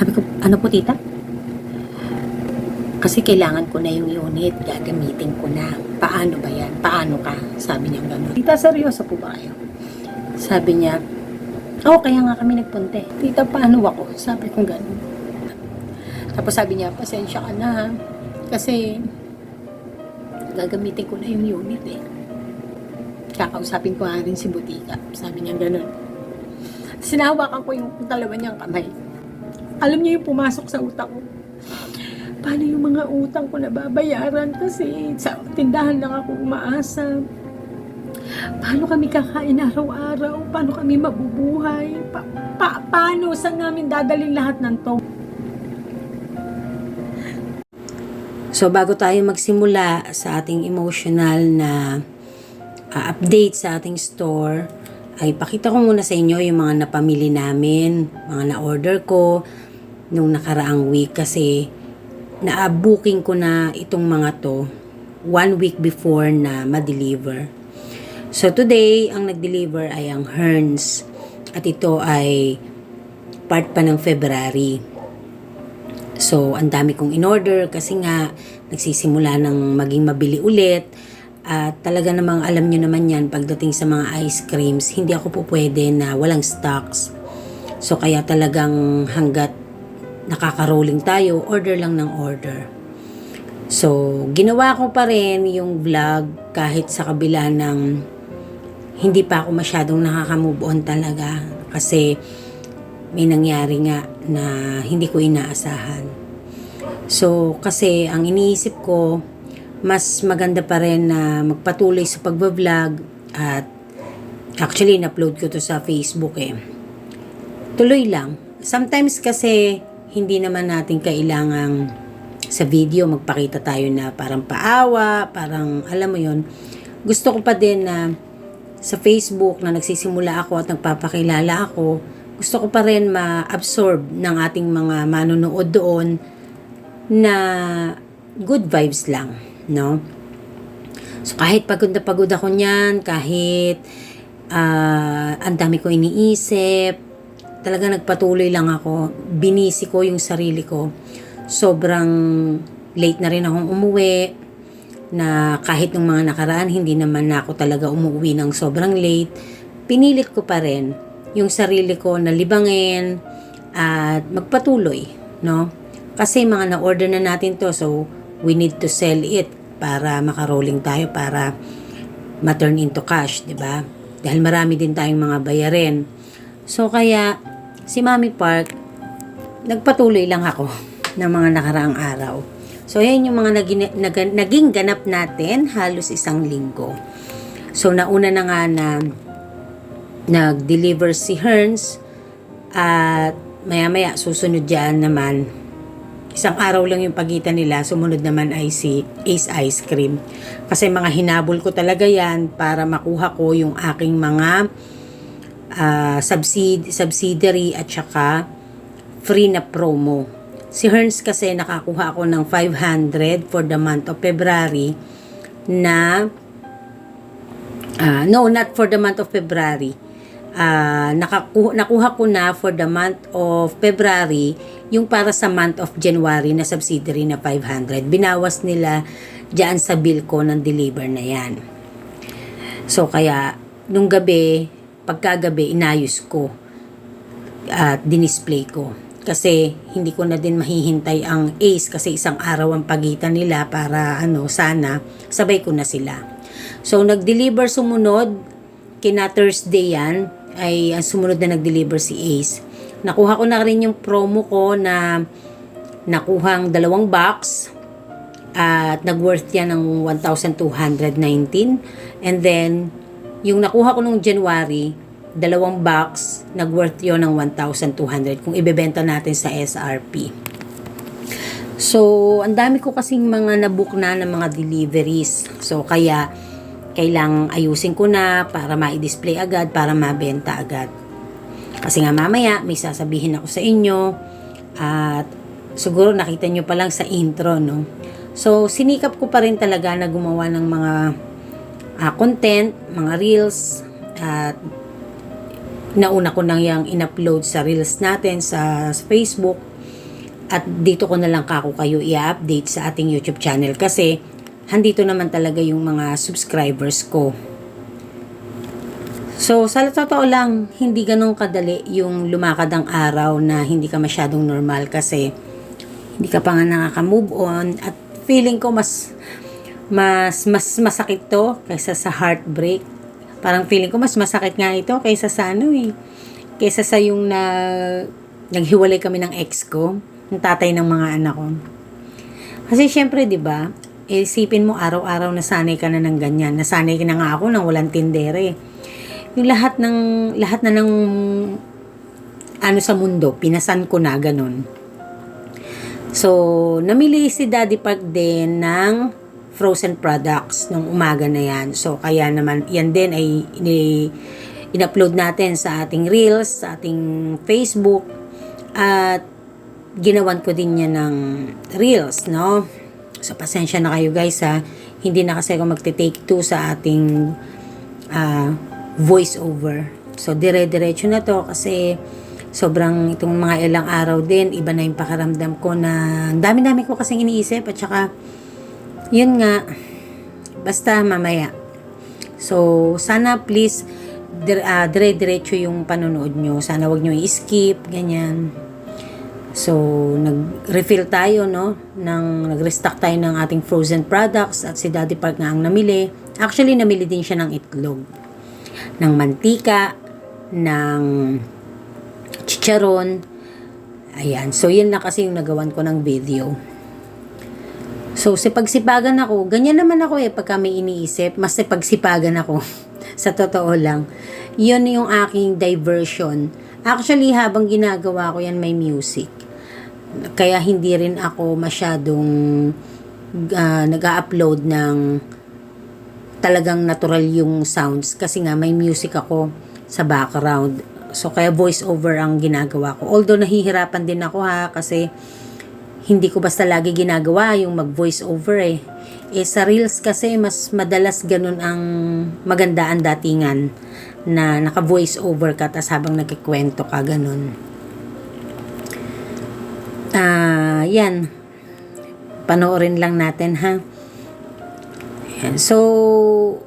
Sabi ko, ano po tita? Kasi kailangan ko na yung unit, gagamitin ko na. Paano ba yan? Paano ka? Sabi niya gano'n. Tita, seryoso po ba kayo? Sabi niya, kaya nga kami nagpunte. Tita, paano ako? Sabi ko gano'n. Tapos sabi niya, pasensya ka na ha. Kasi, gagamitin ko na yung unit eh. Kakausapin ko nga rin si Butika. Sabi niya gano'n. Sinahawakan ko yung dalawa niyang kamay. Alam niyo yung pumasok sa utak ko. Paano yung mga utang ko na babayaran kasi sa tindahan lang ako umaasa. Paano kami kakain araw-araw? Paano kami mabubuhay? Paano? Saan namin dadalhin lahat ng to? So bago tayo magsimula sa ating emotional na update sa ating store, ay pakita ko muna sa inyo yung mga napamili namin, mga na-order ko nung nakaraang week kasi na-booking ko na itong mga to 1 week before na ma-deliver. So today, ang nag-deliver ay ang Hearns at ito ay part pa ng February. So ang dami kong in-order kasi nga nagsisimula ng maging mabili ulit at talaga namang alam nyo naman yan pagdating sa mga ice creams, hindi ako po pwede na walang stocks. So kaya talagang hanggat nakaka-rolling tayo, order lang ng order. So, ginawa ko pa rin yung vlog kahit sa kabila ng hindi pa ako masyadong nakaka-move on talaga kasi may nangyari nga na hindi ko inaasahan. So, kasi ang iniisip ko, mas maganda pa rin na magpatuloy sa pagbablog at actually, in-upload ko to sa Facebook eh. Tuloy lang. Sometimes kasi hindi naman natin kailangang sa video magpakita tayo na parang paawa, parang alam mo yon. Gusto ko pa din na sa Facebook na nagsisimula ako at nagpapakilala ako, gusto ko pa rin ma-absorb ng ating mga manonood doon na good vibes lang, no? So kahit pagod na pagod ako niyan, kahit ang dami ko iniisip, talaga nagpatuloy lang ako. Binisi ko yung sarili ko. Sobrang late na rin akong umuwi. Na kahit nung mga nakaraan, hindi naman na ako talaga umuwi ng sobrang late. Pinilit ko pa rin yung sarili ko na libangin at magpatuloy. No? Kasi mga na-order na natin to. So, we need to sell it para makarolling tayo, para ma-turn into cash. Diba? Dahil marami din tayong mga bayarin. So, kaya si Mami Park, nagpatuloy lang ako ng mga nakaraang araw. So, yan yung mga naging ganap natin halos 1 linggo. So, nauna na nga na nag-deliver si Hearns at maya-maya susunod dyan naman. 1 araw lang yung pagitan nila, sumunod naman ay si Ace Ice Cream. Kasi mga hinabol ko talaga yan para makuha ko yung aking mga subsidiary at saka free na promo. Si Hearns kasi nakakuha ako ng 500 for the month of February na no, not for the month of February. Nakuha ko na for the month of February yung para sa month of January na subsidiary na 500. Binawas nila dyan sa bill ko ng deliver na yan. So kaya nung gabi, pagkagabi, inayos ko at dinisplay ko. Kasi hindi ko na din mahihintay ang Ace kasi 1 araw ang pagitan nila para sana sabay ko na sila. So nag-deliver sumunod, kina Thursday yan, ay ang sumunod na nag-deliver si Ace. Nakuha ko na rin yung promo ko na nakuhang 2 box at nag-worth yan ng 1,219. And then yung nakuha ko nung January, 2 box, nag-worth yun ng 1,200 kung ibebenta natin sa SRP. So, ang dami ko kasing mga nabook na ng mga deliveries. So, kaya kailangang ayusin ko na para ma-display agad, para mabenta agad. Kasi nga mamaya, may sasabihin ako sa inyo at siguro nakita nyo pa lang sa intro, no? So, sinikap ko pa rin talaga na gumawa ng mga content, mga reels, at nauna ko nang yung in-upload sa reels natin sa Facebook At dito ko na lang kako kayo i-update sa ating YouTube channel kasi handito naman talaga yung mga subscribers ko. So, sa totoo lang, hindi ganun kadali yung lumakad ang araw na hindi ka masyadong normal kasi hindi ka pa nga nakaka-move on at feeling ko mas masakit to kaysa sa heartbreak. Parang feeling ko mas masakit nga ito kaysa sa kaysa sa yung naghiwalay kami ng ex ko, ng tatay ng mga anak ko. Kasi syempre, 'di ba? Isipin mo araw-araw nasanay ka na ng ganyan. Nasanay ka na nga ako nang walang tindere. Yung lahat na ng sa mundo, pinasan ko na ganun. So, namili si Daddy Park din ng frozen products nung umaga na yan. So, kaya naman, yan din ay in-upload natin sa ating Reels, sa ating Facebook, at ginawan ko din yan ng Reels, no? So, pasensya na kayo guys ha. Hindi na kasi ako magte-take 2 sa ating voice over. So, dire-diretso na to kasi sobrang itong mga ilang araw din, iba na yung pakiramdam ko na dami-dami ko kasing iniisip at saka yun nga, basta mamaya. So, sana please dire-diretso yung panonood nyo. Sana wag nyo i-skip, ganyan. So, nag-refill tayo, no? Nag-restock tayo ng ating frozen products at si Daddy Park nga ang namili. Actually, namili din siya ng itlog, ng mantika, ng chicharon. Ayan. So, yun na kasi yung nagawan ko ng video. So, sipagsipagan ako. Ganyan naman ako pagka may iniisip. Mas sipagsipagan ako. Sa totoo lang. Yun yung aking diversion. Actually, habang ginagawa ko yan, may music. Kaya hindi rin ako masyadong nag-upload ng talagang natural yung sounds. Kasi nga, may music ako sa background. So, kaya voice over ang ginagawa ko. Although, nahihirapan din ako kasi hindi ko basta lagi ginagawa yung mag-voice over sa Reels kasi, mas madalas ganun ang magandaan datingan na naka-voice over ka tas habang nagkikwento ka, ganun. Yan. Panoorin lang natin, ha? So,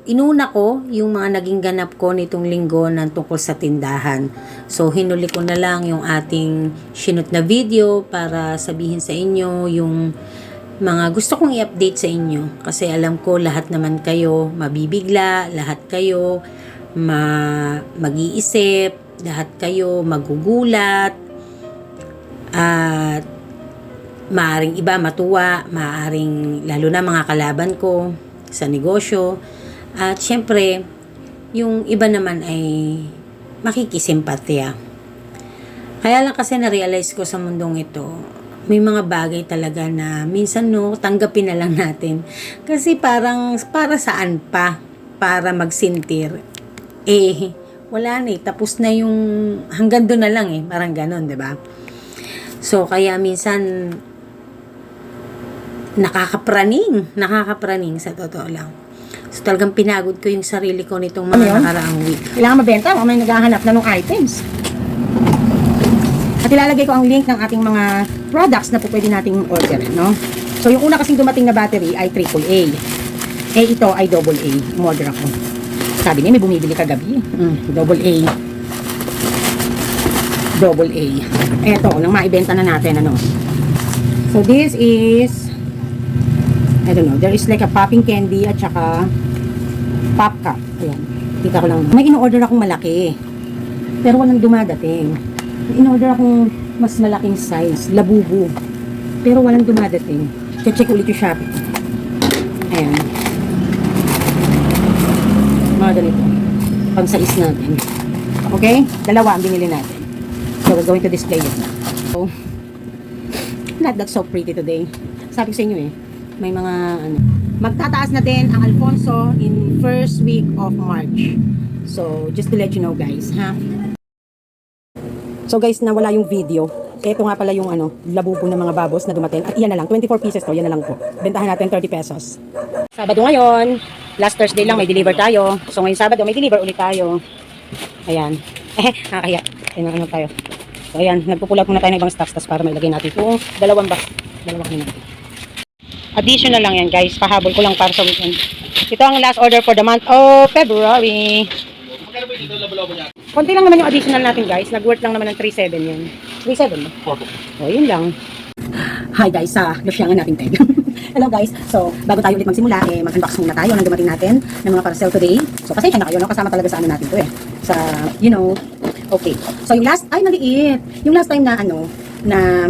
inuna ko yung mga naging ganap ko nitong linggo ng tungkol sa tindahan. So, hinuli ko na lang yung ating shoot na video para sabihin sa inyo yung mga gusto kong i-update sa inyo. Kasi alam ko lahat naman kayo mabibigla, lahat kayo mag-iisip, lahat kayo magugulat, at maaring iba matuwa, maaring lalo na mga kalaban ko sa negosyo, at syempre yung iba naman ay makikisimpatya. Kaya lang kasi na-realize ko sa mundong ito, may mga bagay talaga na minsan tanggapin na lang natin. Kasi parang para saan pa? Para magsintir. Wala na tapos na yung hanggang doon na lang parang ganon, 'di ba? So kaya minsan nakakapraning sa totoo lang. So talagang pinagod ko yung sarili ko nitong mga nakaraang week. Kailangan mabenta, may naghahanap na ng items. At ilalagay ko ang link ng ating mga products na po pwede nating order, no? So yung una kasing dumating na battery ay AAA. Ito ay AA. Umorder ako. Sabi niya may bumibili kagabi. AA. Eto, nang maibenta na natin, ano. So this is, I don't know, there is like a popping candy at saka pop cup. Ayan, kita ko lang. May in-order akong malaki, pero walang dumadating. May in-order akong mas malaking size, labubu, pero walang dumadating. Check ulit yung Shopee. Ayan. Mga ganito. Pang size natin. Okay? Dalawa ang binili natin. So, we're going to display it na. So, not that so pretty today. Sabi ko sa inyo may mga magtataas na din ang Alfonso in first week of March. So, just to let you know guys, ha? So guys, nawala yung video. Ito nga pala yung labubo ng mga babos na dumating. At iyan na lang, 24 pieces to, yan na lang po. Bentahan natin 30 pesos. Sabado ngayon, last Thursday lang may deliver tayo. So ngayon Sabado may deliver ulit tayo. Ayan. Nakakaya. Tayo. So So, ayan, nagpupull out muna tayo ng ibang stocks tapos para mailagay natin itong dalawa natin. Additional lang yan, guys. Pahabol ko lang para sa weekend. Ito ang last order for the month of February. Konti lang naman yung additional natin, guys. Nag-worth lang naman ng 3.7 yun. 3.7 ba? O, yun lang. Hi guys, sa lusyangan natin tayo. Hello guys. So, bago tayo ulit magsimula, mag-unbox muna tayo ng dumating natin ng mga parcel today. So, pasensya na kayo, no? Kasama talaga sa ano natin to Sa, you know, okay. So, yung last, ay maliit. Yung last time na na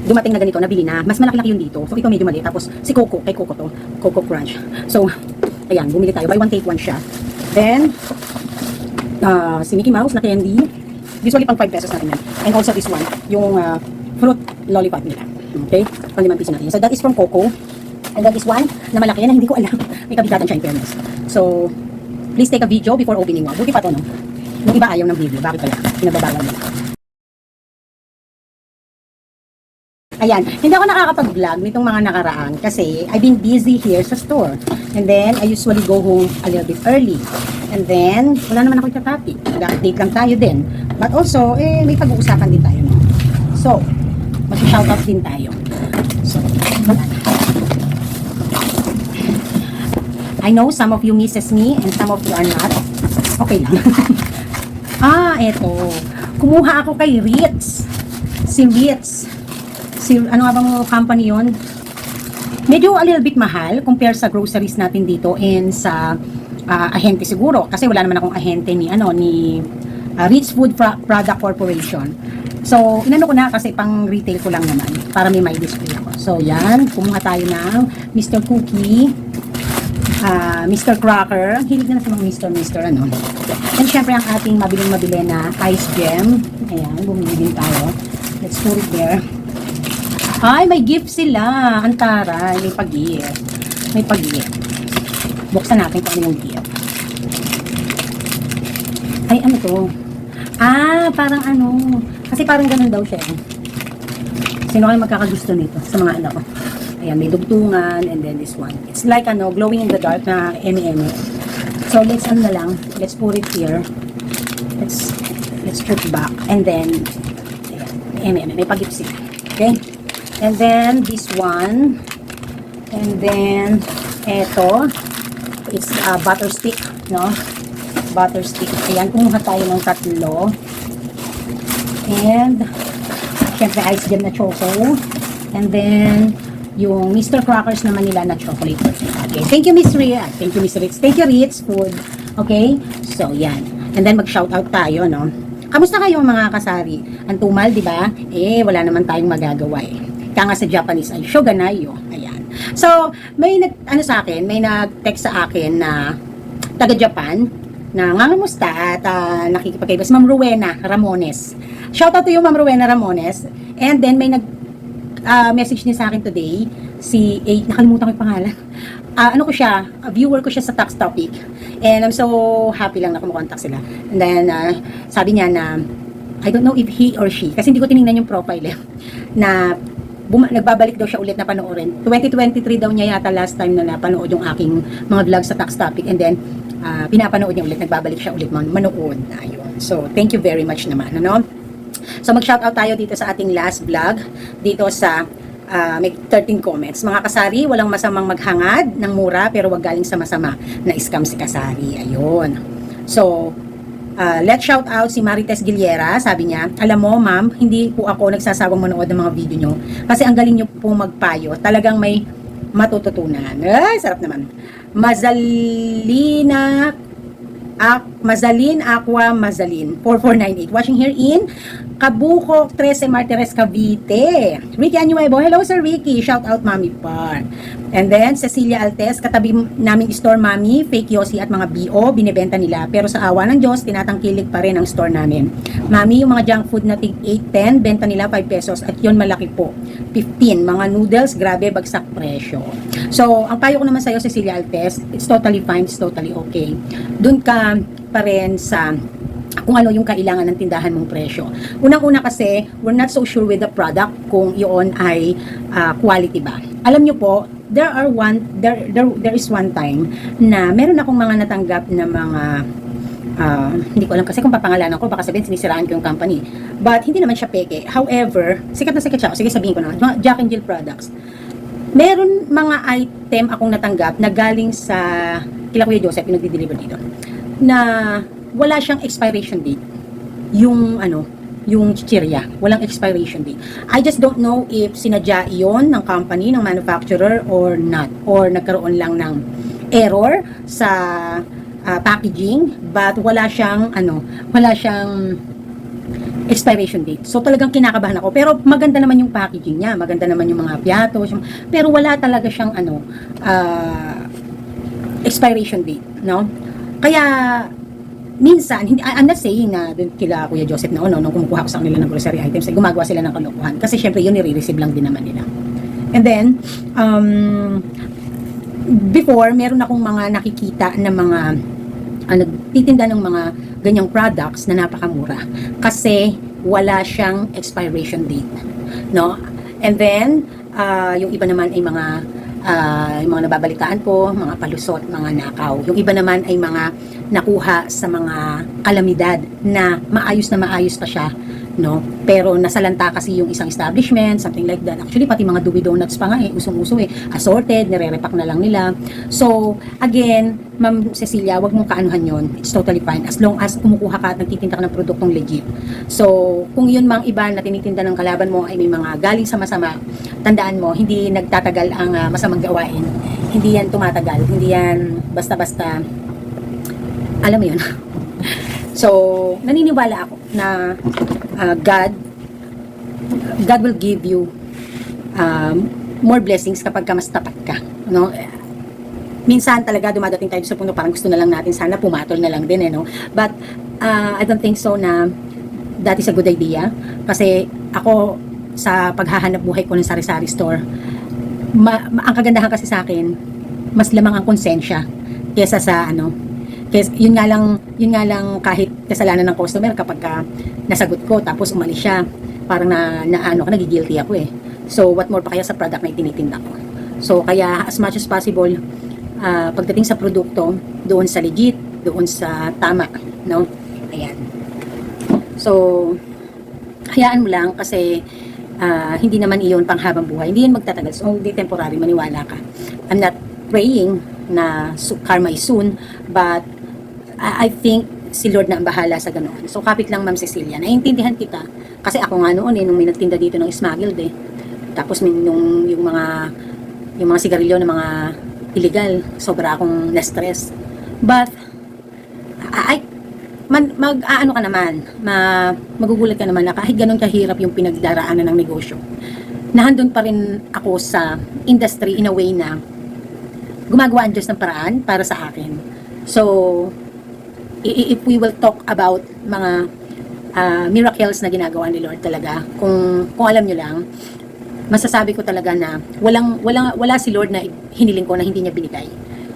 dumating na ganito, nabili na, mas malaki-laki yun dito. So, ito medyo maliit. Tapos, si Coco, kay Coco to, Coco Crunch. So, ayan, bumili tayo. Buy one, take one siya. Then, si Mickey Mouse na candy. Usually, pang 5 pesos natin yan. And also this one, yung fruit lollipop nila. Okay? Pang 5 piso natin. So, that is from Coco. And that is one na malaki na hindi ko alam. May kabigatan siya in fairness. So, please take a video before opening mo. Buti pa to, no? Yung iba ayaw ng video. Bakit kaya? Pinababawal nila. Ayan, hindi ako nakakapag-vlog nitong mga nakaraan kasi I've been busy here sa store. And then, I usually go home a little bit early. And then, wala naman ako itatopic. Nag-update lang tayo din. But also, may pag-uusapan din tayo. No? So, mag-shoutout din tayo. So, wala na. I know some of you misses me and some of you are not. Okay lang. Eto. Kumuha ako kay Ritz. Si Ritz. Ano nga bang company yun? Medyo a little bit mahal compare sa groceries natin dito and sa ahente siguro. Kasi wala naman akong ahente ni Ritz Food Product Corporation. So, inano ko na kasi pang retail ko lang naman para may display ako. So, yan. Kumuha tayo ng Mr. Cookie, Mr. Cracker. Hilig na sa mga Mr. ano. And syempre ang ating mabiling-mabili na ice gem. Ayan, bumili din tayo. Let's put it there. Ay, may gift sila. Antara, may pag-gift. May pag-gift. Buksan natin kung ano yung gift. Ay, ano to? Parang ano. Kasi parang ganun daw siya. Sino kayo magkakagusto nito sa mga anak ko? Ayan, may dugtungan and then this one. It's like glowing in the dark na eme-eme. So, let's na lang. Let's put it here. Let's put back. And then, ayan, eme-eme. May pag-gift sila. Okay? And then, this one. And then, eto. It's butter stick, no? Butter stick. Ayan, kumuha tayo ng tatlo. And, syempre, ice gem na choco. And then, yung Mr. Crackers naman nila na chocolate. Okay, thank you, Miss Ritz. Thank you, Miss Ritz. Thank you, Ritz Food. Okay? So, yan. And then, mag-shoutout tayo, no? Kamusta kayo, mga kasari? Ang tumal, di ba? Wala naman tayong magagawa, Kaya nga sa Japanese ay shoganayo. Ayan. So, may nag-text sa akin na taga-Japan na ngamusta at nakikipagkaiba si Ma'am Rowena Ramones. Shoutout to you, Ma'am Rowena Ramones. And then, may message niya sa akin today, nakalimutan ko yung pangalan. Viewer ko siya sa Tax Topic. And I'm so happy lang na kumukontak sila. And then, sabi niya na, I don't know if he or she, kasi hindi ko tinignan yung profile na nagbabalik daw siya ulit na panoorin. 2023 daw niya yata last time na napanood yung aking mga vlog sa Tax Topic. And then, pinapanood niya ulit, nagbabalik siya ulit manood. Ayun. So, thank you very much naman. So, mag-shoutout tayo dito sa ating last vlog. Dito sa may 13 comments. Mga kasari, walang masamang maghangad ng mura pero wag galing sa masama na scam si kasari. Ayun. So, let's shout out si Marites Giliera. Sabi niya, alam mo ma'am, hindi po ako nagsasawang manood ng mga video nyo kasi ang galing nyo po magpayo. Talagang may matututunan. Ay, sarap naman. Mazalin Aqua Mazalin 4498 watching here in Cabuco 13 Martires Cavite. Ricky Anuevo, hello Sir Ricky, shout out Mami Par. And then Cecilia Altes, katabi naming store Mami, fake Yossi at mga BO binebenta nila pero sa awa ng Diyos tinatangkilik pa rin ang store namin. Mami, yung mga junk food na tig 8-10 benta nila 5 pesos at yun malaki po 15. Mga noodles, grabe bagsak presyo. So ang payo ko naman sa'yo Cecilia Altes, it's totally fine, it's totally okay. Doon ka pa rin sa kung ano yung kailangan ng tindahan mong presyo. Unang-una kasi, we're not so sure with the product kung iyon ay quality ba. Alam nyo po, there is one time na meron akong mga natanggap na mga Hindi ko alam kasi kung papangalanan ko, baka sabihin sinisiraan ko yung company. But hindi naman siya peke. However, sikat na sikat siya. Sige, sabihin ko na, Jack and Jill products. Meron mga item akong natanggap na galing sa kila Kuya Joseph, yung nagdi-deliver dito, na wala siyang expiration date. Yung chichirya, walang expiration date. I just don't know if sinadya iyon ng company, ng manufacturer or not, or nagkaroon lang ng error sa packaging, but wala siyang expiration date. So talagang kinakabahan ako. Pero maganda naman yung packaging niya, maganda naman yung mga piatos, pero wala talaga siyang expiration date, no? Kaya minsan, I'm not saying na dun kila Kuya Joseph na nung kumukuha ko sa kanila ng grocery items, ay gumagawa sila ng kalokohan. Kasi syempre yun, nire-receive lang din naman nila. And then, before, meron akong mga nakikita na mga nagtitinda ng mga ganyang products na napakamura. Kasi wala siyang expiration date. No? And then, yung iba naman ay yung mga nababalitaan ko, mga palusot, mga nakaw. Yung iba naman ay mga nakuha sa mga kalamidad na maayos pa siya, no? Pero nasalanta kasi yung isang establishment, something like that. Actually, pati mga Dewey Donuts pa nga usong-uso assorted, nire-repack na lang nila. So, again, Ma'am Cecilia, wag mong kaanuhan yon. It's totally fine as long as kumukuha ka at nagtitinda ka ng produktong legit. So, kung yun mang iba na tinitinda ng kalaban mo ay may mga galing sa masama, tandaan mo, hindi nagtatagal ang masamang gawain. Hindi yan tumatagal. Hindi yan basta-basta, alam mo yun. So, naniniwala ako na God will give you more blessings kapag ka mas tapat ka, no? Minsan talaga dumadating tayo sa punto parang gusto na lang natin sana pumatol na lang din, no? But I don't think so na that is a good idea, kasi ako sa paghahanap buhay ko ng sari-sari store, ang kagandahan kasi sa akin, mas lamang ang konsensya kesa sa kasi yun nga lang kahit kasalanan ng customer kapag nasagot ko tapos umalis siya, parang nagigilty ako eh. So what more pa kaya sa product na itinitinda ko. So kaya as much as possible, pagdating sa produkto, doon sa legit, doon sa tama, no? Ayan. So hayaan mo lang kasi hindi naman iyon panghabang buhay. Hindi yan magtatagal. So hindi temporary, maniwala ka. I'm not praying na karma is soon, but I think si Lord na ang bahala sa ganoon. So, kapit lang Ma'am Cecilia. Naiintindihan kita. Kasi ako nga noon nung may nagtinda dito ng smuggled Tapos yung mga sigarilyo ng mga illegal, sobra akong na-stress. But, magugulat ka naman na kahit ganun kahirap yung pinagdaraanan ng negosyo, nahandun pa rin ako sa industry in a way na gumagawa ang Diyos ng paraan para sa akin. So, if we will talk about mga miracles na ginagawa ni Lord talaga, kung alam nyo lang, masasabi ko talaga na wala si Lord na hiniling ko na hindi niya binigay.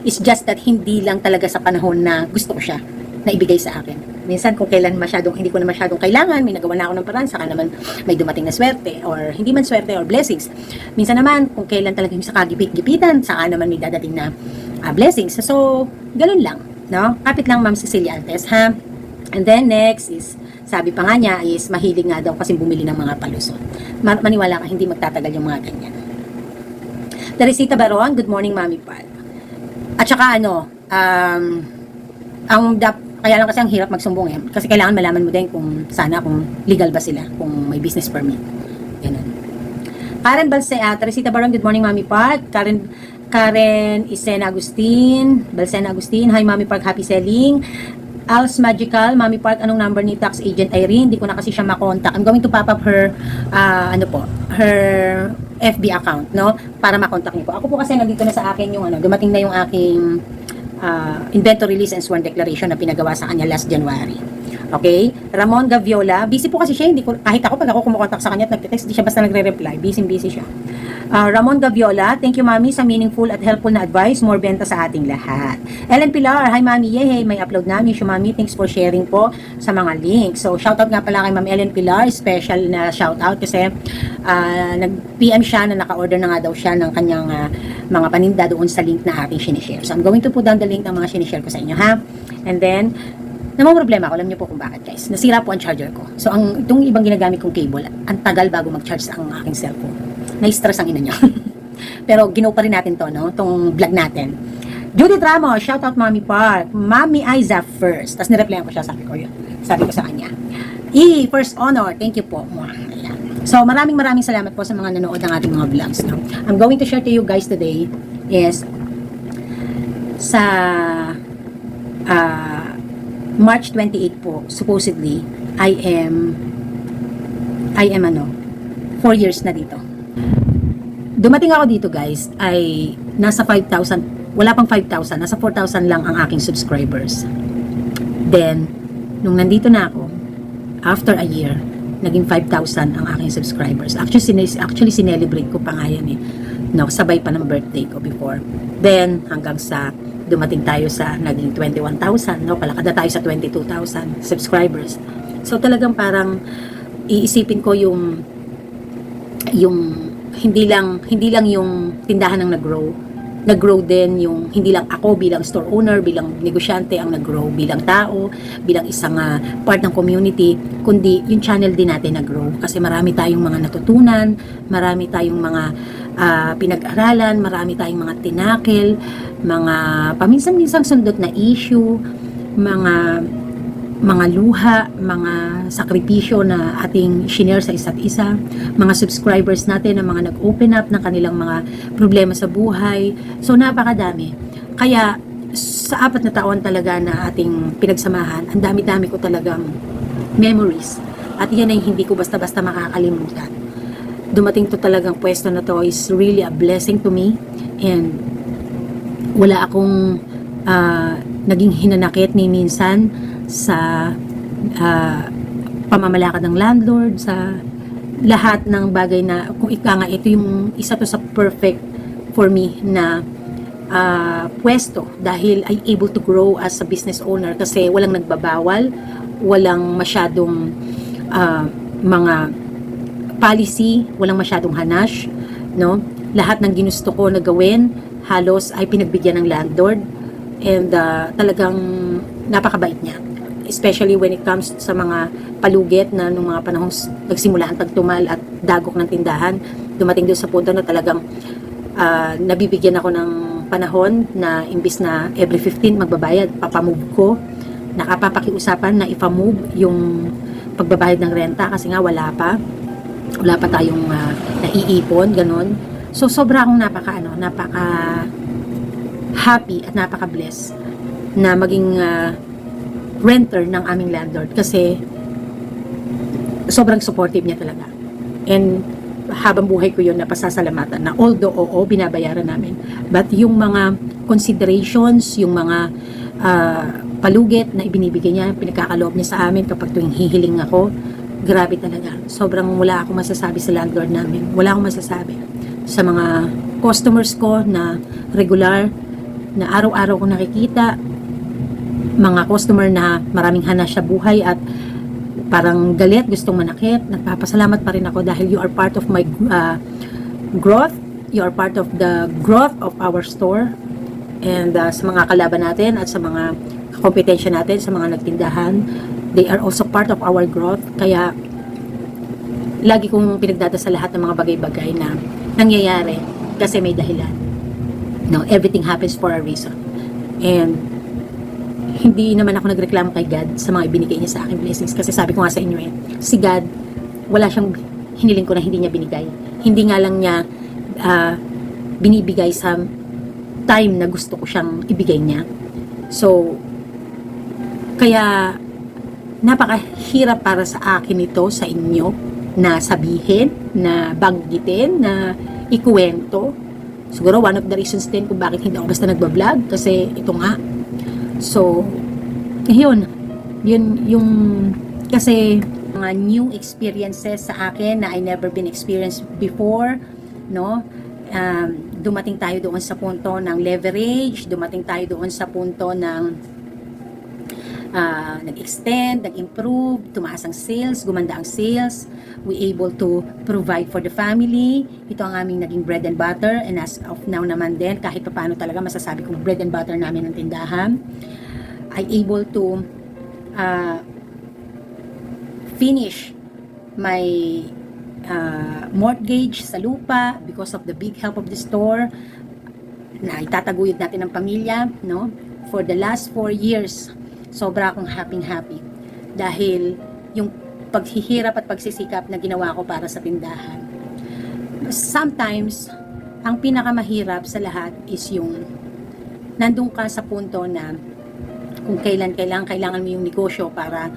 It's just that hindi lang talaga sa panahon na gusto ko siya na ibigay sa akin. Minsan kung kailan hindi ko na masyadong kailangan, may nagawa na ako ng paraan, saka naman may dumating na swerte, or hindi man swerte, or blessings. Minsan naman, kung kailan talaga yung sa kagipit-gipitan, saka naman may dadating na blessings. So, ganun lang, no? Kapit lang Ma'am Cecilia Altes, ha? And then next is, sabi pa nga niya is mahilig nga daw kasi bumili ng mga palusot. Maniwala ka, hindi magtatagal yung mga ganyan. Teresita Baron, good morning Mami Pal. At saka kaya lang kasi ang hirap magsumbong kasi kailangan malaman mo din kung legal ba sila, kung may business permit. Ganun. Karen Teresita Baron, good morning Mami Park. Karen Isena Agustin, Balsena Agustin, hi Mami Park, happy selling. Als Magical, Mami Park, anong number ni Tax Agent Irene? Hindi ko na kasi siya makontak. I'm going to pop up her her FB account, no? Para makontak niyo po. Ako po kasi nandito na sa akin yung dumating na yung aking inventory list and sworn declaration na pinagawa sa kanya last January. Okay? Ramon Gaviola, busy po kasi siya, kahit ako pag ako kumukontak sa kanya at nagte-text, hindi siya basta nagre-reply, busy siya. Ramon Gaviola, thank you Mami sa meaningful at helpful na advice, more benta sa ating lahat. Ellen Pilar, hi Mami, yay, may upload na, miss you Mami, thanks for sharing po sa mga links. So shoutout nga pala kay Mami Ellen Pilar, special na shoutout kasi nag-PM siya na naka-order na nga daw siya ng kanyang mga paninda doon sa link na aking sinishare. So I'm going to put down the link ng mga sinishare ko sa inyo, ha? And then Namang problema ko, alam niyo po kung bakit guys. Nasira po ang charger ko. So, itong ibang ginagamit kong cable, ang tagal bago mag-charge ang aking cellphone. Na-stress ang ina niya. Pero ginawa pa rin natin to, no? Itong vlog natin. Judith Ramos, shout out Mommy Park. Mommy Aiza first. Tapos nireplyan ko siya, sabi ko yun. Sabi ko sa kanya. First honor, thank you po. Ayan. So, maraming salamat po sa mga nanood ng ating mga vlogs. No? I'm going to share to you guys today is sa March 28 po, supposedly, I am 4 years na dito. Dumating ako dito guys, ay nasa 5,000, wala pang 5,000, nasa 4,000 lang ang aking subscribers. Then, nung nandito na ako, after a year, naging 5,000 ang aking subscribers. Actually, sinelebrate ko pa nga yan eh. No, sabay pa ng birthday ko before. Then, hanggang sa dumating tayo sa naging 21,000, no? Palakad na tayo sa 22,000 subscribers. So talagang parang iisipin ko yung hindi lang yung tindahan ang nag-grow din yung hindi lang ako bilang store owner, bilang negosyante ang nag-grow, bilang tao, bilang isang part ng community, kundi yung channel din natin nag-grow kasi marami tayong mga natutunan, marami tayong mga pinag-aralan, marami tayong mga tinakil, mga paminsan-minsang sundot na issue, mga luha, mga sakripisyo na ating shinare sa isa't isa, mga subscribers natin na mga nag-open up ng kanilang mga problema sa buhay. So, napakadami. Kaya, sa 4 na taon talaga na ating pinagsamahan, ang dami-dami ko talagang memories. At yan ay hindi ko basta-basta makakalimutan. Dumating to talagang pwesto na to is really a blessing to me. And wala akong naging hinanakit ni minsan sa pamamalakad ng landlord, sa lahat ng bagay na kung ika nga ito yung isa to sa perfect for me na pwesto dahil I able to grow as a business owner kasi walang nagbabawal, walang masyadong mga policy, walang masyadong hanash, no? Lahat ng ginusto ko na gawin halos ay pinagbigyan ng landlord and talagang napakabait niya, especially when it comes sa mga palugit na nung mga panahong nagsimula ang pagtumal at dagok ng tindahan. Dumating doon sa punto na talagang nabibigyan ako ng panahon na imbis na every 15 magbabayad, papamove ko, nakapapakiusapan na ipamove yung pagbabayad ng renta kasi nga wala pa tayong naiipon, ganon. So sobra akong napaka happy at napaka blessed na maging renter ng aming landlord kasi sobrang supportive niya talaga. And habang buhay ko yun napasasalamatan na although oo, binabayaran namin, but yung mga considerations, yung mga palugit na ibinibigay niya, pinagkakaloob niya sa amin kapag tuwing hihiling ako, grabe talaga. Sobrang wala akong masasabi sa landlord namin. Wala akong masasabi sa mga customers ko na regular, na araw-araw ko nakikita, mga customer na maraming hanas sa buhay at parang galit, gustong manakit. Nagpapasalamat pa rin ako dahil you are part of my growth. You are part of the growth of our store. And sa mga kalaban natin at sa mga kompetensya natin, sa mga nagtindahan, they are also part of our growth. Kaya lagi kong pinagdadasal lahat ng mga bagay-bagay na nangyayari kasi may dahilan. No, everything happens for a reason. And hindi naman ako nagreklamo kay God sa mga ibinigay niya sa akin blessings kasi sabi ko nga sa inyo si God, wala siyang hiniling ko na hindi niya binigay. Hindi nga lang niya binibigay sa time na gusto ko siyang ibigay niya. So, kaya napakahirap para sa akin ito sa inyo na sabihin, na banggitin, na ikuwento. Siguro one of the reasons din kung bakit hindi ako basta nagbablog kasi ito nga. So, yun yung kasi mga new experiences sa akin na I never been experienced before, no? Dumating tayo doon sa punto ng leverage, dumating tayo doon sa punto ng nag-extend, nag-improve, tumaas ang sales, gumanda ang sales, we able to provide for the family. Ito ang aming naging bread and butter, and as of now naman din, kahit paano talaga masasabi kong bread and butter namin ng tindahan. I able to finish my mortgage sa lupa because of the big help of the store na itataguyod natin ng pamilya, no? For the last 4 years, sobra akong happy dahil yung paghihirap at pagsisikap na ginawa ko para sa tindahan. Sometimes, ang pinakamahirap sa lahat is yung nandun ka sa punto na kung kailangan mo yung negosyo para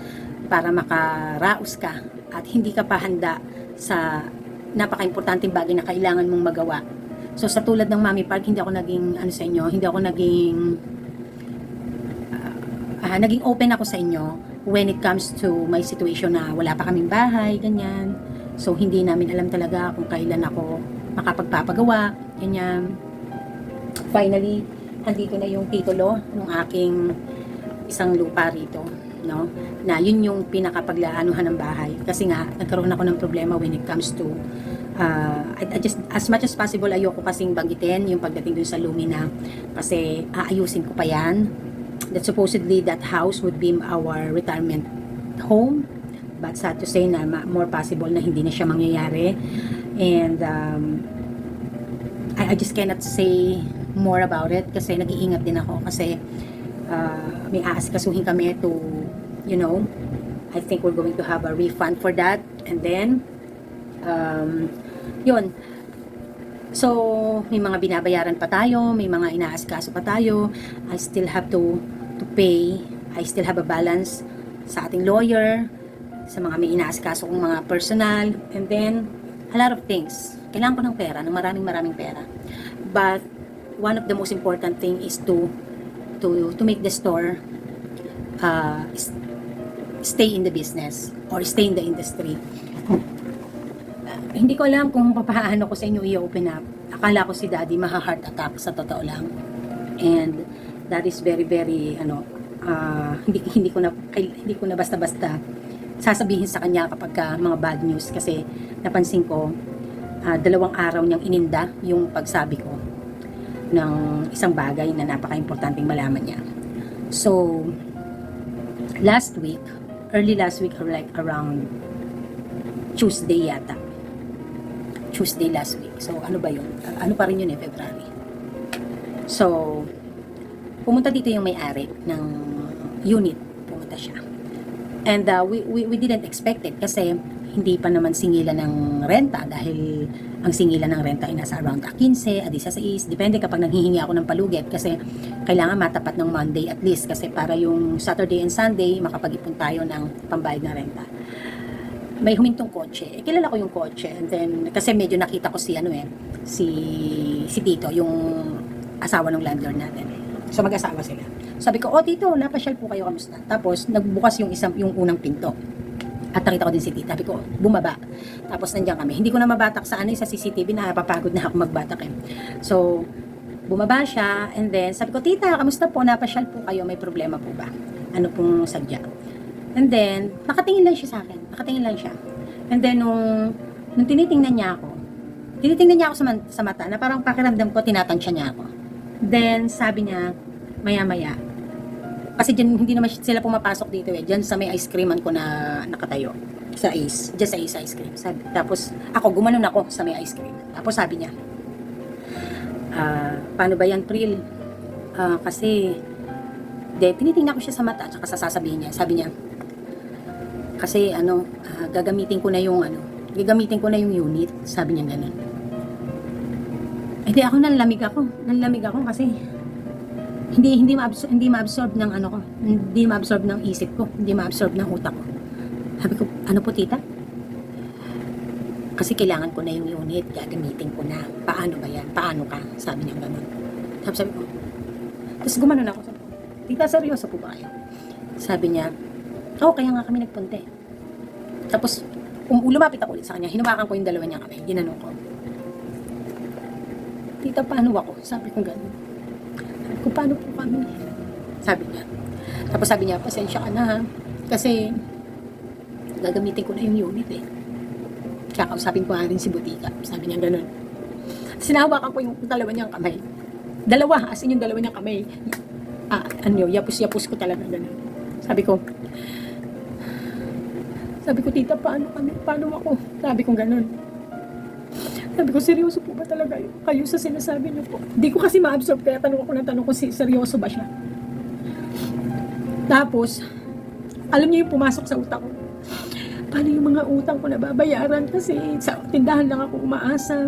makaraos ka at hindi ka pa handa sa napaka-importanting bagay na kailangan mong magawa. So sa tulad ng Mami Park, hindi ako naging naging open ako sa inyo when it comes to my situation na wala pa kaming bahay, ganyan. So hindi namin alam talaga kung kailan ako makapagpapagawa, ganyan. Finally, andito na yung titulo ng aking isang lupa rito, no? Na yun yung pinakapaglaanuhan ng bahay. Kasi nga, nagkaroon ako ng problema when it comes to I just, as much as possible, ayoko kasing banggitin yung pagdating dun sa Lumina kasi aayusin ko pa yan. That supposedly that house would be our retirement home, but sad to say na more possible na hindi na siya mangyayari. And I just cannot say more about it kasi nag-iingat din ako kasi may aasikasuhin kami to, you know, I think we're going to have a refund for that. And then yun, so may mga binabayaran pa tayo, may mga inaasikaso pa tayo. I still have to pay, I still have a balance sa ating lawyer, sa mga may inaasikaso kong mga personal, and then a lot of things. Kailangan ko ng pera, ng maraming pera. But one of the most important thing is to make the store stay in the business or stay in the industry. Hindi ko alam kung papaano ko sa inyo i-open up. Akala ko si Daddy maha-heart attack sa totoo lang. And that is very hindi ko na basta-basta sasabihin sa kanya kapag mga bad news kasi napansin ko 2 araw niyang ininda yung pagsabi ko ng isang bagay na napaka-importanting malaman niya. So early last week or like around Tuesday last week. So, ano ba yun? Ano pa rin yun February. So, pumunta dito yung may-ari ng unit. Pumunta siya. And we didn't expect it kasi hindi pa naman singilan ng renta dahil ang singilan ng renta ay nasa around 15, 16. Depende kapag nanghihingi ako ng palugit kasi kailangan matapat ng Monday at least kasi para yung Saturday and Sunday makapag-ipon tayo ng pambayad ng renta. May humintong kotse. Kilala ko yung kotse. And then, kasi medyo nakita ko si Tito, yung asawa ng landlord natin. So, mag-asawa sila. Sabi ko, Tito, napasyal po kayo, kamusta? Tapos, nagbukas yung unang pinto. At nakita ko din si Tito. Sabi ko, bumaba. Tapos, nandiyan kami. Hindi ko na mabatak sa sa CCTV na papagod na ako magbatak eh. So, bumaba siya. And then, sabi ko, Tita, kamusta po? Napasyal po kayo? May problema po ba? Ano pong sadya? And then, nakatingin lang siya sa akin. Nakatingin lang siya. And then, nung tinitingnan niya ako sa mata, na parang pakiramdam ko, tinatansya niya ako. Then, sabi niya, maya-maya, kasi dyan, hindi naman sila pumapasok dito eh. Dyan sa may ice creaman ko na nakatayo. Sa Ace. Dyan sa Ace ice cream. Tapos, gumanon ako sa may ice cream. Tapos sabi niya, paano ba yan, Pril? Kasi, tinitingnan ko siya sa mata, at saka sasabihin niya. Sabi niya, kasi gagamitin ko na yung unit, sabi niya ganun. Hindi ako nanlamig ako kasi hindi ma-absorb ng hindi ma-absorb ng isip ko, hindi ma-absorb ng utak ko. Sabi ko, ano po tita? Kasi kailangan ko na yung unit, gagamitin ko na. Paano ba yan? Paano ka? Sabi niya ganun. Tapos sabi ko, tapos gumanon ako, sabi ko, tita, seryoso po ba kayo? Sabi niya, kaya nga kami nagpunta eh. Tapos, lumapit ako ulit sa kanya, hinawakan ko yung dalawa niya kamay, ginanong ko. Tita, paano ako? Sabi ko gano'n. Sabi ko, paano po kami? Sabi niya. Tapos sabi niya, pasensya ka na ha. Kasi, gagamitin ko na yung unit eh. Kakausapin ko nga rin si Butika. Sabi niya gano'n. Sinahawakan ko yung dalawa niyang kamay. As in yung dalawa niyang kamay. Yapos-yapos ko talaga gano'n. Sabi ko, Sabi ko, tita, paano kami? Paano ako? Sabi ko ganun. Sabi ko, seryoso po ba talaga kayo sa sinasabi niyo po? Hindi ko kasi ma-absorb, kaya tanong ako ng tanong kung seryoso ba siya. Tapos, alam niyo yung pumasok sa utak ko. Paano yung mga utang ko na babayaran? Kasi sa tindahan lang ako umaasa.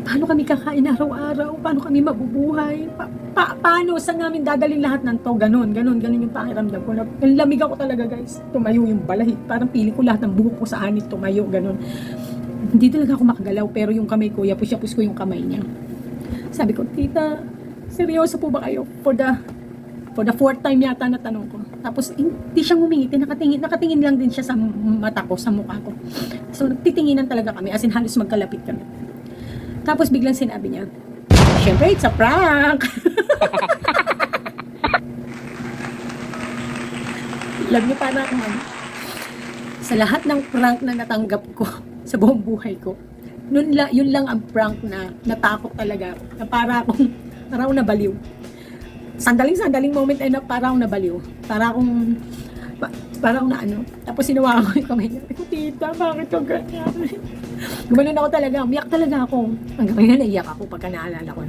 Paano kami kakain araw-araw? Paano kami mabubuhay? Paano? Saan namin dadalhin lahat ng to? Ganon yung pakiramdam ko. Lamig ako talaga, guys. Tumayo yung balahit. Parang pili ko lahat ng buhok ko sa anit. Tumayo, ganon. Hindi talaga ako makagalaw, pero yung kamay ko, yapos-yapos ko yung kamay niya. Sabi ko, tita, seryoso po ba kayo? For the fourth time yata na tanong ko. Tapos, hindi siya ngumingiti. Nakatingin lang din siya sa mata ko, sa mukha ko. So, nagtitinginan talaga kami. As in, halos magkalapit kami. Tapos biglang sinabi niya, syempre, it's a prank. Alam niyo, parang sa lahat ng prank na natanggap ko sa buong buhay ko, yun lang ang prank na natakot talaga. Na para akong nabaliw. Sandaling moment ay na para akong nabaliw. Para akong na ano. Tapos sinawa ko yung kamay niya. Ako, tita, bakit ka ganyan? Gumanon ako talaga. Umiyak talaga ako. Hanggang ngayon, naiyak ako pagka naalala ko.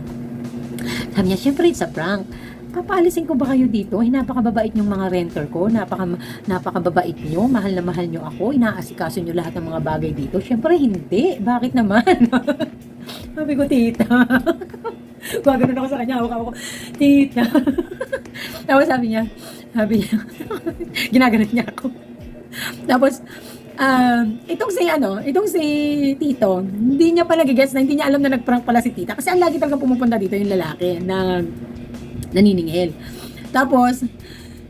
Sabi niya, syempre, it's a prank. Papaalisin ko ba kayo dito? Ay, napakababait yung mga renter ko. Napakababait nyo. Mahal na mahal nyo ako. Inaasikaso nyo lahat ng mga bagay dito. Syempre, hindi. Bakit naman? Sabi ko, tita. Gaganon ako sa kanya. Hawak ako, tita. Tapos sabi niya, ginaganon niya ako. Tapos, itong si Tito, hindi niya pa nagigets na, hindi niya alam na nagprank pala si tita. Kasi ang lagi talaga pumupunta dito yung lalaki na naniningil. Tapos,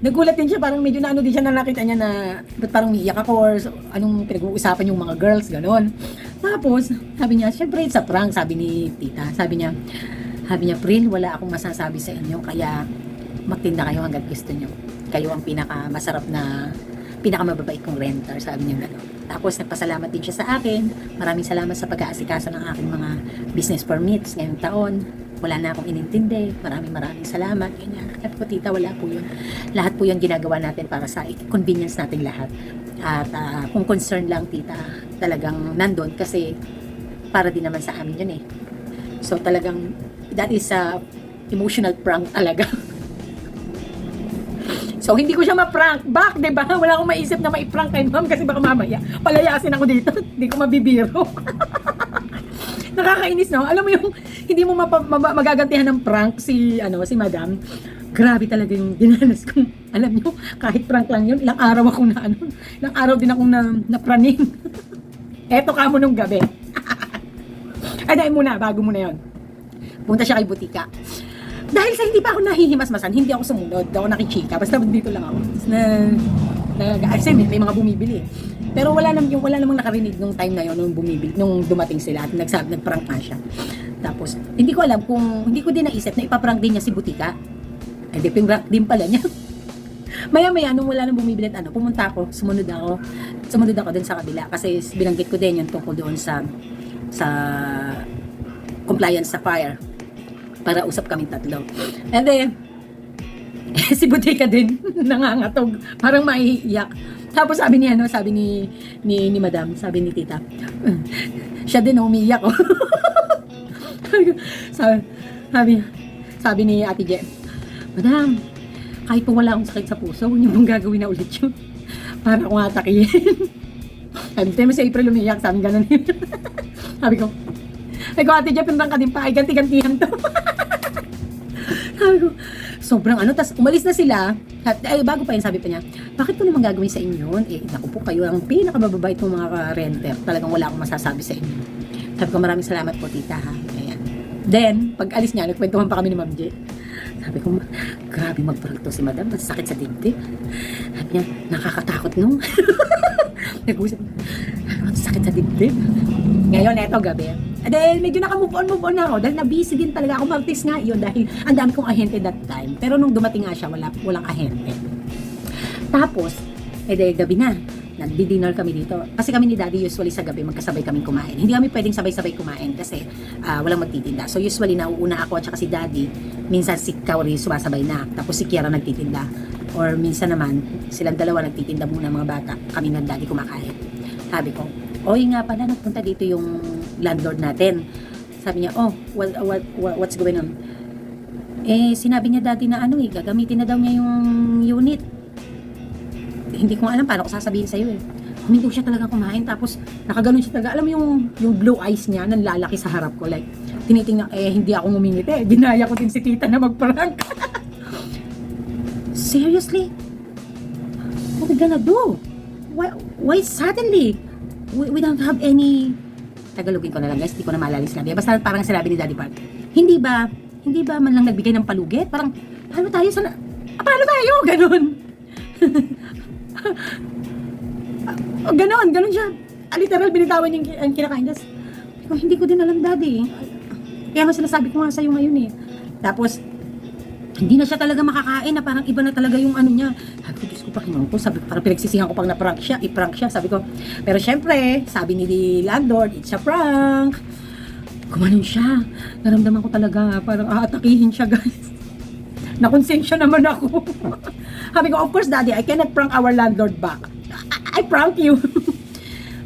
nagulat din siya, parang medyo din siya na nakita niya na, ba't parang umiiyak ako or anong pinag-uusapan yung mga girls, gano'n. Tapos, sabi niya, syempre, it's a prank, sabi ni tita. Sabi niya, Prin, wala akong masasabi sa inyo, kaya magtinda kayo hanggat gusto nyo. Kayo ang pinakamababait kong renter, sabi niya gano'n. Tapos nagpasalamat din siya sa akin. Maraming salamat sa pag-aasikaso ng aking mga business permits ngayong taon. Wala na akong inintindi. Maraming salamat. Ganyan. Kaya po, tita, wala po yun. Lahat po yun ginagawa natin para sa convenience nating lahat. At kung concern lang, tita, talagang nandun kasi para din naman sa amin yun eh. So talagang that is a emotional prank talaga. So, hindi ko siya ma-prank back, diba? Wala akong maisip na ma-prank kay ma'am kasi baka mamaya palayasin ako dito. Hindi ko mabibiro. Nakakainis, no? Alam mo yung hindi mo magagantihan ng prank si madam. Grabe talaga yung dinanas ko. Alam nyo, kahit prank lang yun, ilang araw din akong napraning. Eto ka mo nung gabi. Ay, dahil muna, bago muna yon. Punta siya kay butika. Dahil sa hindi pa ako nahihimasmasan, hindi ako sumunod, ako nakichika, basta dito lang ako. Kasi may mga bumibili. Pero wala namang nakarinig nung time na yon, nung dumating sila at nagprank na siya. Tapos, hindi ko din naisip na ipaprank din niya si butika. Eh, di prank din pala niya. Maya-maya, nung wala nang bumibili at pumunta ako, sumunod ako din sa kabila. Kasi binanggit ko din yung tungkol doon sa compliance sa fire. Para usap kaming tatlo. And then, si butika din, nangangatog. Parang maiiyak. Tapos sabi ni madam, sabi ni tita, siya din umiiyak. Oh. sabi ni ate Je, madam, kahit po wala akong sakit sa puso, huwag niyo mong gagawin na ulit yun. Para akong atakihin. Sabi mo si April umiiyak, sabi gano'n. Sabi ko, ate Je, pinrang ka din pa, ay ganti-gantihan to. Sabi ko, sobrang tas umalis na sila, at bago pa yun, sabi pa niya, bakit ko naman gagawin sa inyo yun? Naku po, kayo ang pinakababait ng mga renter, talagang wala akong masasabi sa inyo. Sabi ko, maraming salamat po, tita, ha. Ayan. Then, pag alis niya, nagkwentuhan pa kami ni Ma'am J. Sabi ko, grabe magprank to si madam, sakit sa dibdib. Sabi niya, nakakatakot nung. Nag-usap, sakit sa dibdib. Ngayon, eto gabi. Dahil medyo naka-move on na ako. Dahil na-busy din talaga ako. Martis nga yun dahil ang dami kong ahente that time. Pero nung dumating nga siya, walang ahente. Tapos, dahil gabi na. nagdi-dinner kami dito. Kasi kami ni Daddy usually sa gabi magkasabay kaming kumain. Hindi kami pwedeng sabay-sabay kumain kasi walang magtitinda. So usually nauuna ako at saka si Daddy. Minsan si Kauri sumasabay na. Tapos si Kiara nagtitinda. Or minsan naman silang dalawa nagtitinda muna mga bata. Kami ng Daddy kumakain. Sabi ko, oy nga pala nagpunta dito yung landlord natin. Sabi niya, oh, what's going on? Sinabi niya Daddy na gagamitin na daw niya yung unit. Hindi ko alam paano ko sasabihin sa'yo Huminto siya talaga kumain, tapos nakaganon siya talaga. Alam mo yung blue eyes niya, nanlalaki sa harap ko. Like, tinitingnan, hindi ako ngumingiti. Ginaya ko din si tita na mag-prank. Seriously? What we gonna do? Why suddenly? We don't have any... Tagalogin ko na lang guys, hindi ko na maalala sinabi. Basta parang sinabi ni Daddy Park, hindi ba man lang nagbigay ng palugit? Parang, paano tayo? Ganon. Ganon siya. Literal, binitawan yung ang kinakain. Hindi ko din alam, Daddy. Kaya nga sinasabi ko nga sa'yo ngayon Tapos, hindi na siya talaga makakain na parang iba na talaga yung ano niya. Sabi ko, Diyos ko, Panginoon ko. Sabi ko, parang pinagsisihan ko pang na-prank siya, i-prank siya. Sabi ko, pero syempre, sabi ni landlord, it's a prank. Gumanon siya. Naramdaman ko talaga, parang aatakihin siya, guys. Nakonsensya naman ako. Sabi ko, of course, Daddy, I cannot prank our landlord back. I prank you.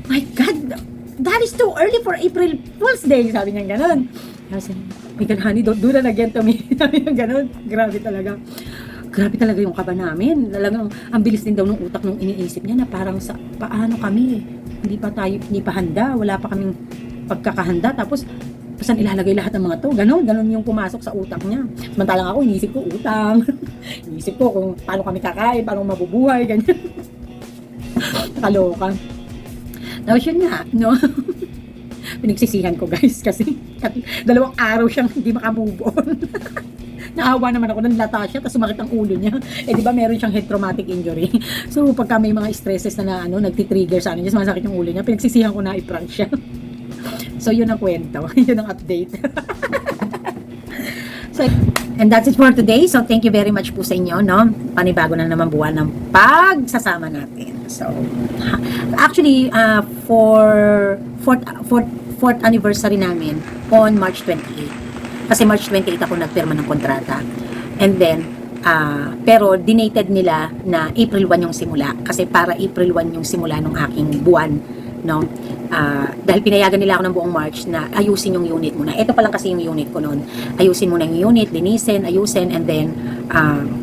My God, that is too early for April Fool's Day. Sabi niya gano'n. Sabi niya, honey, don't do that again to me. Sabi niya gano'n. Grabe talaga yung kaba namin. Talagang, ang bilis din daw ng utak nung iniisip niya na parang paano kami. Hindi pa handa. Wala pa kaming pagkakahanda. Tapos, saan ilalagay lahat ng mga to? Ganon yung pumasok sa utak niya. Samantalang ako, iniisip ko utang. Iniisip ko kung paano kami kakain, paano mabubuhay, ganyan. Kaloka. Tapos yun nga, no? Pinagsisihan ko guys kasi 2 araw siyang hindi makamove on. Naawa naman ako, nanlata siya, tapos sumakit ang ulo niya. Di ba meron siyang head traumatic injury? So pagka may mga stresses na nagtitrigger sa ano niya, sumasakit yung ulo niya, pinagsisihan ko na i-prank siya. So yun ang kwento, yun ang update. So, and that's it for today. So thank you very much po sa inyo, no? Panibago na naman buwan ng pagsasama natin. So actually for fourth anniversary namin on March 28. Kasi March 28 ako nagpirma ng kontrata. And then pero dinated nila na April 1 yung simula kasi para April 1 yung simula ng aking buwan, no? Dahil pinayagan nila ako ng buong March na ayusin yung unit muna. Ito pa lang kasi yung unit ko noon. Ayusin muna yung unit, linisin, ayusin, and then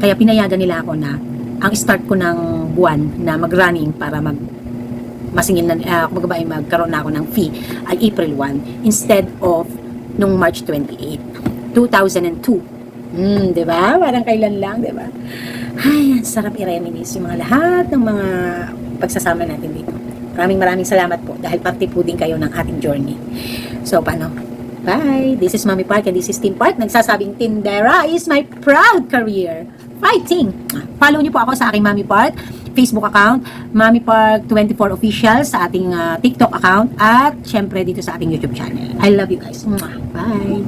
kaya pinayagan nila ako na ang start ko ng buwan na mag-running para masingil na magkaroon na ako ng fee ay April 1 instead of nung March 28, 2002. Di ba? Parang kailan lang, di ba? Ay, sarap i-reminisce yung mga lahat ng mga pagsasama natin dito. Maraming salamat po dahil parte po din kayo ng ating journey. So, paano? Bye! This is Mami Park and this is Team Park. Nagsasabing Tindera is my proud career. Fighting! Follow niyo po ako sa aking Mami Park Facebook account, Mami Park 24 Official sa ating TikTok account at syempre dito sa ating YouTube channel. I love you guys. Bye!